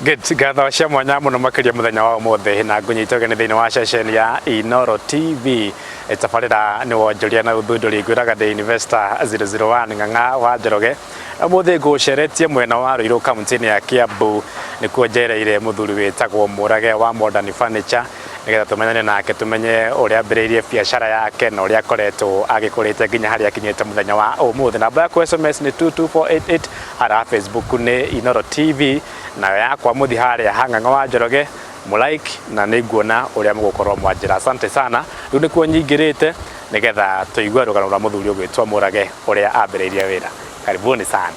Good, gatha cia mwanya muno makiria muthenya wa umuthi na ngunyitwo ni thiini wa session ya Inoro TV itabarira ni wonjoria na uthunduri ngwiraga the investor 001 Ng'ang'a wa Njoroge. Umuthi nguceretie mwena wa Ruiru kaunti-ini ya Kiambu ni kuonjereire muthuri witagwo Murage wa Modern Furniture nigetha tumenyane nake tumenye uria ambiriirie biashara yake na uria akoretwo agikurite nginya haria akinyite muthenya wa umuthi. Namba ya SMS ni 22488 hara Facebook ni Inoro TV na yakwa muthi haria Ng'ang'a wa Njoroge mulike na niguona uria mugukorwo mwanjira. Asante sana. Riu ni kuo nyingirite nigetha tuigwe rugano rwa muthuri ugwitwa Murage uria ambiriirie wira. Karibuni sana.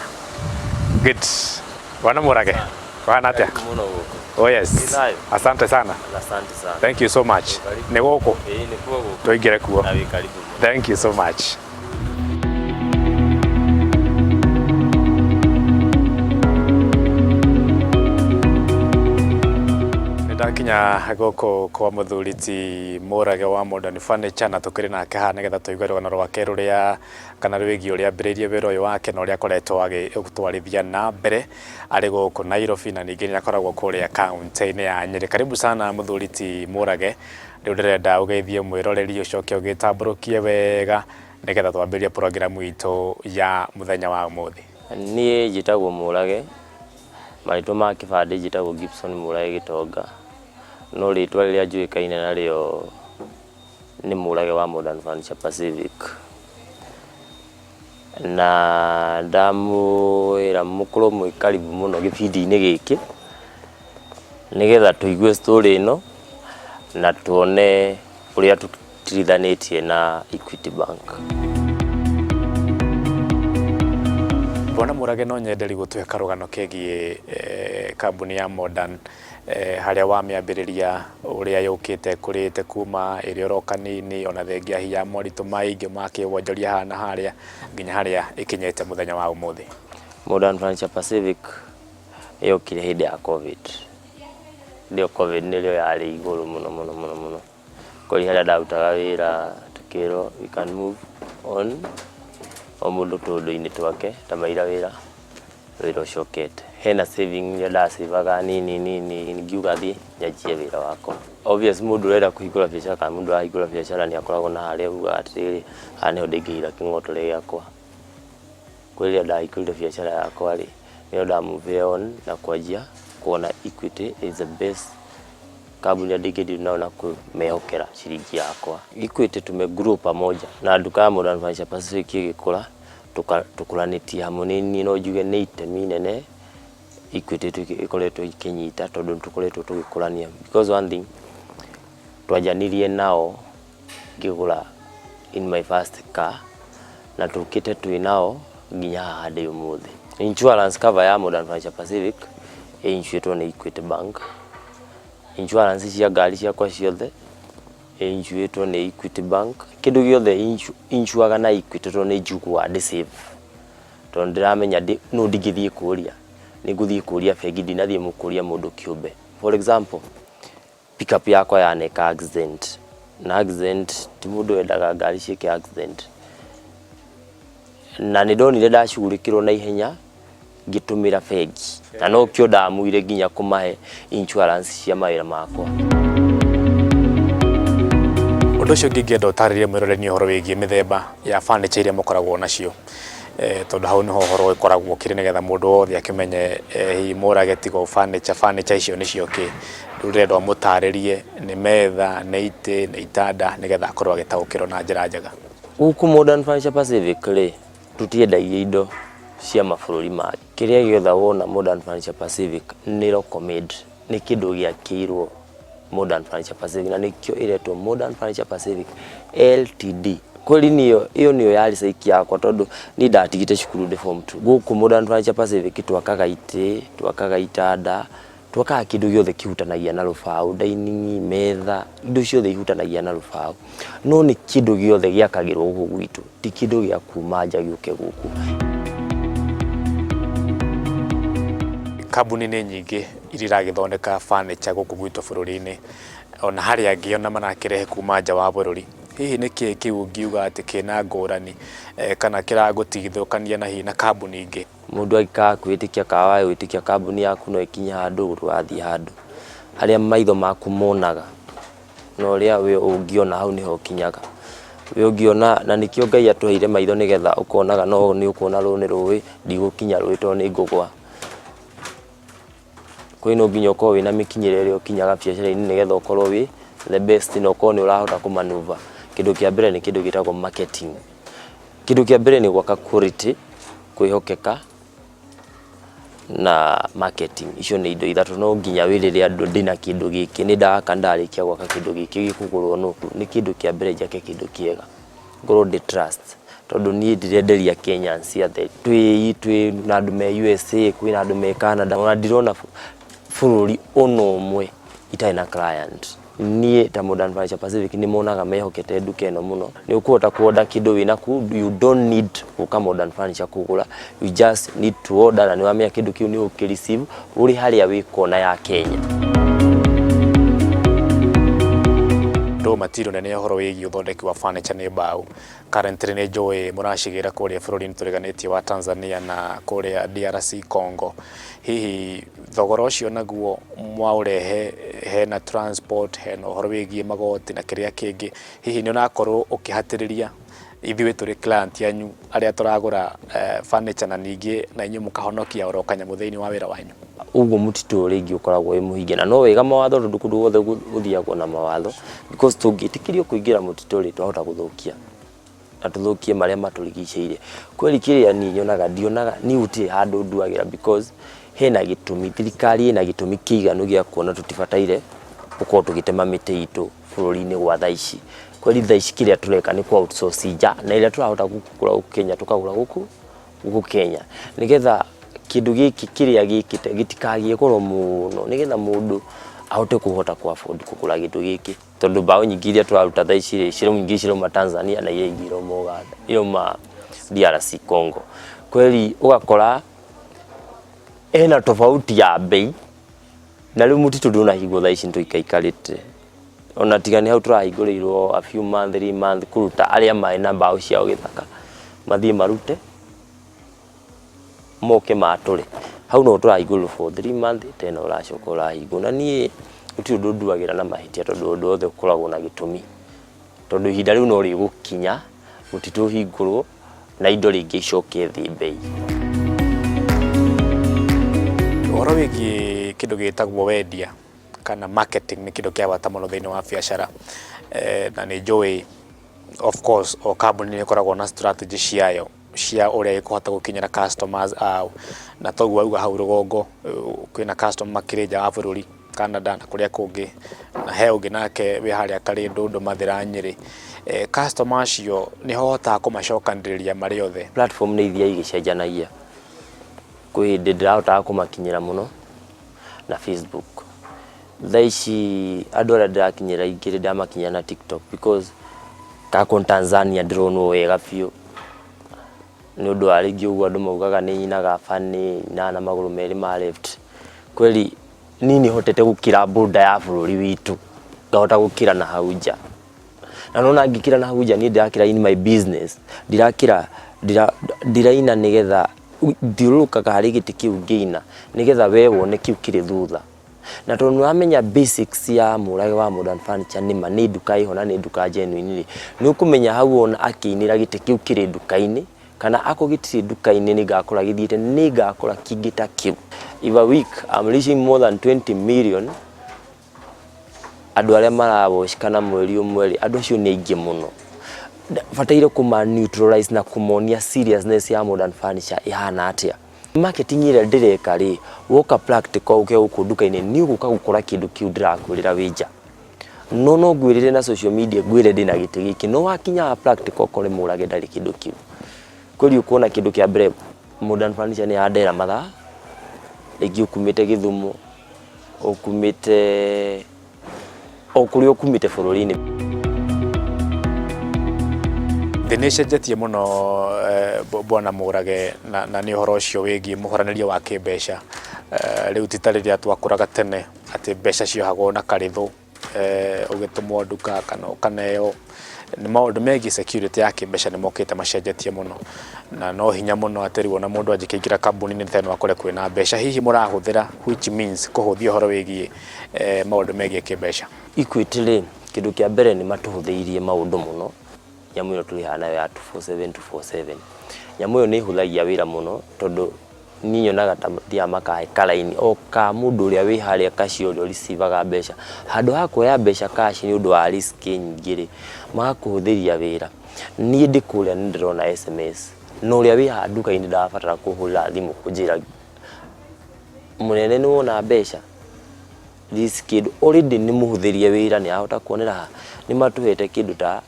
Good. Bwana Murage. Bwana atia? Oh yes. Asante sana. Asante sana. Thank you so much. Ni goko? Ni kuo. Tuingire kuo. Na karibu. Thank you so much. Ndakinya goko kwa muthuri ti Murage wa Modern Furniture na tukiri nake ha nigetha tuigwe rugano rwake ruria kana rwigi uria ambiriirie wira uyu wake na uria akoretwo agitwarithia na mbere ari goko Nairobi na ningi ni akoragwo kuria kaunti-ini ya Nyeri. Karibu sana muthuri ti Murage. Riu ndirenda ugeithie mwiroreri ucoke ugitamburukie wega nigetha twambirie programu itu ya muthenya wa umuthi. Ni njitagwo Murage. Maitwa ma kibande njitagwo Gibson Murage Gitonga. No ritwa riria njuikaine nario ni Murage wa Modern Furniture Pacific. Na ndamwira mukuru mwikaribu muno gibindi-ini giki nigetha tuigue story ino na tuone uria tutirithanitie na Equity Bank. Bwana Murage, no nyenderi gutweka rugano kegie kambuni ya Modern haria wamiambiriria uria yukite kurite kuma iri oroka nini ona thengia hiya moritu maingi makiwonjoria hana haria nginya haria ikinyete muthenya wa umuthi. Modern Furniture Pacific yokire hindi ya COVID. Ndio COVID nilio yari iguru muno kuri haria ndarutaga wira tukiro we can move on omundu tundu-ini twake tamaira wira ucokete hena saving ya ndasivaga nini ngiuga thi nyajie wira wako. Obvious mundu urenda kuhingura biashara kana mundu arahingura biashara ni akoragwo na haria uga atiri hane ndingira king'otore giakwa kwiria ndahingurire biashara yakwa ri ni nda move on na kwanjia kuona Equity is the best kambuni ndingidi naona kumehokera shiringi yakwa. Equity tumegrow pamoja na duka ya Modern Furniture Pacific igikura tukulanitie hamwe ni no njuge ni itemi nene Equity ikoretwo ikinyita tondu tukoretwo tugikurania because one thing twajanirie nao ngigura in my first car na tukite twinao nginya hadi umuthi. Insurance cover ya Modern Furniture Pacific insuretwo ni Equity Bank. Insurance cia ngari ciakwa ciothe insuretwo ni Equity Bank. Kindu giothe insuaga na Equity to ni njugua ndi save tondu ndiramenya no ndingithie kuria niguthie kuria bengi ndinathie mukuria mundu kiumbe. For example, pickup yakwa yaneka accident na accident ti mundu wendaga ngari ciike accident na ni ndonire ndacugurikirwo na ihenya ngitumira bengi na no kio ndamuire nginya kumahe insurance cia mawira makwa. Undu ucio ngingenda utaririe mwiroreri uhoro wigie mithemba ya furniture iria mukoragwo nacio tondu hau niho uhoro ikoragwo kiri nigetha mundu wothe akimenye hi Murage tigo furniture icio nicio ki rurendo mutaririe ni metha ni ite ni itanda nigetha akorwo agitaukirwo na njira njega. Guku Modern Furniture Pacific ri tutiendagia indo cia mabururi mangĩ. Kiria giothe wona Modern Furniture Pacific ni recommend ni kindu giakirwo Modern Furniture Pacific na nikio iretwo Modern Furniture Pacific Ltd. Kweli niyo iyo niyo yari saiki yakwa tondu ni ndatigite cukuru de form 2. Guku Modern Furniture Pacific twakaga ite twakaga itanda twakaga kindu giothe kihutanagia na rubao dining metha indo ciothe ihutanagia na rubao no ni kindu giothe giakagirwo guku gwitu ti kindu gia kuma nja giuke guku. Kambuni ni nyingi irira githondeka furniture guku gwitu bururi-ini ona haria angi ona manakirehe kuma nja wa bururi. Hihi ni kiu ngiuga ati kina ngurani kana kiragutigithukania na hi na kambuni ingi mundu agika kwitikia kawa witikia kambuni yaku no ikinya handu wathi handu aria maitho maku monaga no ria we ungiona hau niho kinyaga we ungiona na nikio Ngai atuheire maitho nigetha ukonaga no ni ukona runi ruwi ndigukinya ruwi to ni ngugwa kwino nginya ukorwo wina mikinyirire ukinyaga biacara-ini nigetha ukorwo wi the best no ukorwo ni urahota kumanuva. Kindu kia mbere ni kindu gitagwo marketing. Kindu kia mbere ni gwaka quality, kwihokeka na marketing. Icio ni indo ithatu no nginya wirire andu ndina kindu giki ni ndaka ndarikia gwaka kindu giki gikugurwo nuku ni kindu kia mbere njake kindu kiega ngorwo ndi trust tondu ni ndirenderia Kenyans ciathe twi na andu me USA kwi na andu me Canada ona ndirona bururi ono umwe itai na client nie ta Modern Furniture Pacific ni monaga mehokete nduka eno muno ni ukuhota kuoda kindu wina ku you don't need uka Modern Furniture kugura you just need to order na niwamenya kindu kiu ni ukireceive uri haria wi kona ya Kenya. Ndo matiro nene horo wigi uthondeki wa furniture ni mbao currently ni joy murashigira kuria bururi turiganitie wa Tanzania na kuria DRC Congo. Hihi thogora ucio naguo mwaurehe hena transport hena horo wigi magoti na kiria kingi hihi ni unakorwo ukihatiriria ithuĩ turi client yanyu aria turagura furniture na ningi na inyu mukahonokia oro kanyamu thiini wa wira wanyu uguo mutito ringi ukoragwo wi muhinge na no wega mawatho tondu kundu guothe guthiagwo na mawatho because tungitikirio kuingira mutito ri twahota guthukia na tuthukie maria maturigicĩirie kweli kiria ni nyonaga ndionaga ni uti handu nduagira because hena gitumi thirikari ina gitumi kiiganu gia kuona tutibataire uko tugitema miti itu bururi-ini gwa thaici kweli thaici kiria tureka ni kwa outsource ja na ile turahota gukura Kenya tukagura guku Kenya nigetha kindu giki kiria gikite gitikagie goro muno nigetha mundu ahote kuhota ku afford kugura kindu giki tondu bao nyingi iria turaruta thaici ciro nyingi ciro ma Tanzania na iria ingiro mo Uganda iyo ma DRC Congo kweli ugakora ena tofauti ya bei na riu mutitu nduna higwo thaici ndu ikaikarite ona tigani hau turahingũrĩirwo a few month 3 month kuruta aria mai na mbao ciao githaka mathie marute moke matũre hau no turahingũrĩrwo for 3 month tena ũracoka ũrahingwo na niĩ uti undu nduagira na mahitia tondu undu othe ukoragwo na gitumi tondu ihinda riu no rigukinya mutitu hingũrwo na indo ringi icoke thi bei. Uhoro wigi kindu gitagwo wendia kana marketing ni kindu kia bata muno thiini wa biacara na ni njui of course o company ni ikoragwo na strategy ciayo cia uria ikuhota gukinyira customers au na toguo auga hau rugongo kwina customer makirija wa bururi Canada na kuria kungi na he ungi nake wi haria kari Ndundu Mathira Nyeri customers cio ni hota kumacokaniriria mari othe platform ni ithia igicenjanagia kwi hindi ndirahota kumakinyira muno na Facebook thaici andu aria ndirakinyira ingiri ndamakinya na TikTok because kako Tanzania ndironwo wega biu ni undu ari ngi uguo andu maugaga ni nyinaga fani na maguru meri ma left kweli nini hotete gukira boda ya bururi witu ngahota gukira na hauja na nona ngikira na hauja ni ndirakira in my business ndiraina nigetha ndirukaga hari giti kiu ngiina nigetha we wone kiu kiri thutha na tondu amenya basics ya murage wa Modern Furniture ni ma ni duka ihona ni duka genuine ni ukumenya hau ona akinira giti kiu kiri duka-ini kana akogitire duka-ini ni gakora githiite ni gakora kingita kiu. If a week I'm reaching more than 20 million andu aria marawoshikana mweri umwe andu acio ni aingi muno bataire kuma neutralize na kumonia seriousness ya Modern Furniture ihana atia marketing ire ndireka ri woka practical uke uku duka-ini ni uguka gukora kindu kiu ndirakwirira wija no ngwirire na social media ngwire ndina giti giki no wakinya practical kore murage ndari kindu kiu kweli ukuona kindu kia mbere Modern Furniture ni andera mathaa igi ukumite Githumu ukumite okurio ukumite bururi-ini thinecenjetie muno bwana Murage na ni uhoro ucio wigi muhoraniria wa kimbeca riu titariria twakuraga tene ati mbeca ciohagwo na karithu ugitumwo nduka kana yo ni maundu megi security yake mbeca ni mokite macenjetie muno na no hinya muno ateri wona mundu anjikingira kambuni ni theno akore kwina mbeca hihi murahuthira which means kuhuthia horo wigi maundu megi kimbeca Equity ri kindu kia mbere ni matuhuthiirie maundu muno nyamu yo tuli hana ya 247 nyamu yo ni huthagia wira muno tondu ni nyonaga ta makae kalaini o ka mundu uria wi haria kacio uri receivaga mbeca handu ha kuoya mbeca cash ni undu wa risk nyingiri magakuhuthiria wira ni ndikuria ni ndirona SMS no uria wi ha nduka-ini ndabatara kuhurira thimu kunjira munene ni wona mbeca this kid already ni muhuthirie wira ni ahota kuonera ni matuhete kindu ta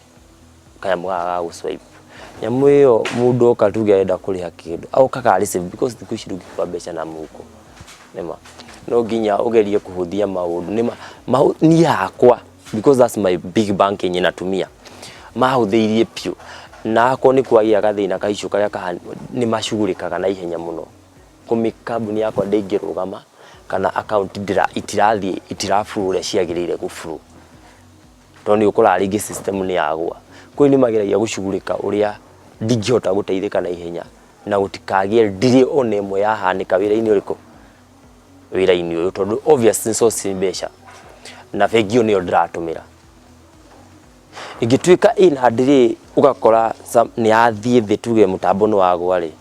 kaya mwaga guswipe nyamu iyo mundu okatuga enda kuriha kindu au kaka receive because tikushirungi kwa mbeca na muko nema no ginya ugerie kuhuthia maundu nema ni yakwa because that's my big banking inatumia mahuthiirie pio na ako ni kwagia gathina kaicu karia ni mashugurikaga na ihenya muno kumikabuni yakwa ndingirugama kana account itirafure ciagirire gufuru toni ukora ringi system ni yagwa kwi ni magiragia gucugurika uria ndingihota guteithika na ihenya na gutikagie ndiri onemwe yahanika wira-ini uriko wira-ini uyu tondu obviously source mbeca na fegio ni ndiratumira igituika ina ndiri ugakora ni athie thi tuge mutambo ni wagwa ri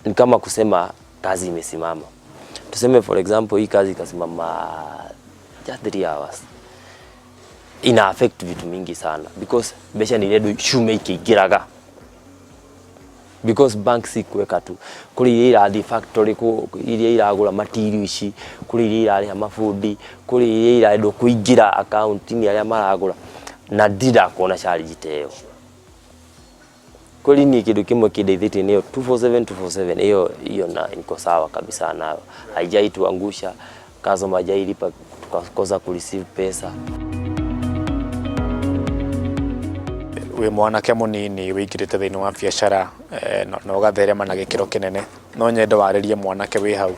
ni kama kusema kazi imesimama tuseme for example hii kazi ikasimama just 3 hours ina affect vitu mingi sana because mbeca ni redo shume ikigiraga because banks ikweka tu kuri irathi factory ku iria iragura material ici kuri iria irari mafundi kuri iria irado kuingira account ni aria maragura na ndira kuona charge teo kuri ni kindu kimwe kindeithiti niyo 247 hiyo na iko sawa kabisa nayo haijaituangusha kazo majailipa tukakosa kureceive pesa we mwanake munini wigirite thiini wa biacara no gatherema na gikiro kinene no nyende waririe mwanake wi hau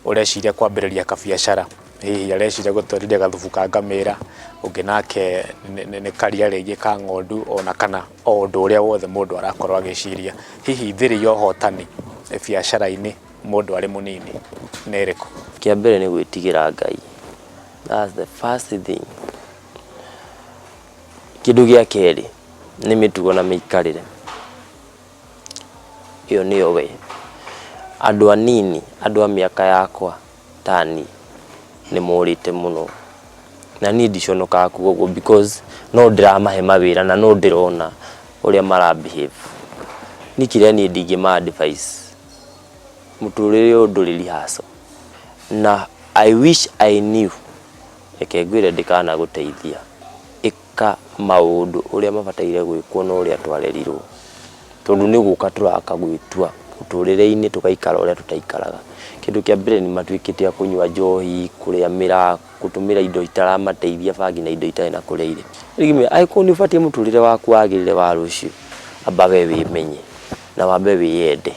ureciria kwambiriria ka biacara hihi areciria gutwarithia gathubu ka ngamira ungi nake ni karia ringi ka ng'ondu ona kana o undu uria wothe mundu arakorwo agiciria hihi thiri yo hotani biacara-ini mundu ari munini neriko kia mbere ni gwitigira Ngai that's the first thing kindu gia keri ni mitugo na mikarire iyo niyo we andu anini andu a miaka yakwa tani ni morite muno na ni ndiconoka kugo because no drama he mawira na no ndirona uria mara behave nikire ni ndingi ma advice muturire unduriri haso na I wish I knew ekegwire ndikana guteithia ika maundu uria mabataire gwikwo no uria twarerirwo tondu ni guka turaka gwitua muturire-ini tukaikara uria tutaikaraga kindu kia mbere ni matwikite akunywa njohi kuria mira kutumira indo itaramateithia bangi na indo itari na kureire rigime aiko ni ubatie muturire waku agirire wa rucio ambawe wimenye na wambe wiyende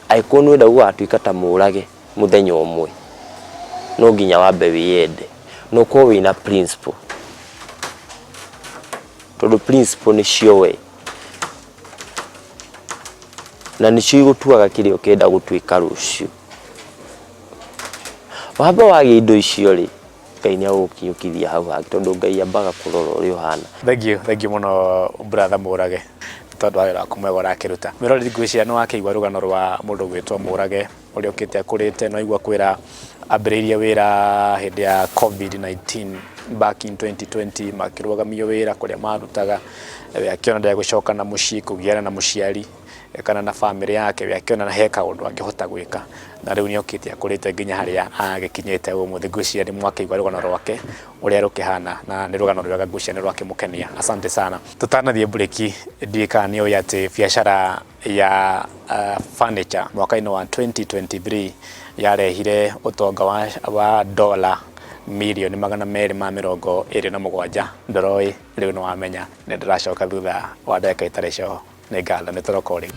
aiko ni wenda gwatwika ta murage muthenya umwe no nginya wambe wiyende no ko wina principle tondu principle ni cio we na nicio igutuaga kiri ukenda gutwika rucio wambe wagi indo icio ri Ngai ni agukinyukithia hau hangi tondu Ngai ambaga kurora uri uhana thank you muno brother Murage tondu wira kumwe rakiruta mirori ngwiciria no wakeigwa rugano rwa mundu gwitwa Murage uri ukite akurite no igwa kwira ambiririe wira hindi ya COVID-19 back in 2020 makirugamio wira kuria marutaga akiona ndia gucoka na mucii kugiana na muciari kana na family yake akiona na heka undu angihota gwika na riu ni okite akurite nginya haria agikinyete umuthi ngwiciria ni mwakeigwa rugano rwake uria rukihana na ni rugano rwega ngwiciria ni rwake mukenia asante sana tutanathie breki ndikani uyu ati biashara ya furniture mwaka-ini wa 2023 yarehire utonga wa dola milioni 227 ndoroi riu no wamenya ni ndiracoka thutha wa ndeka itari cio ni ngatho ni turoko ri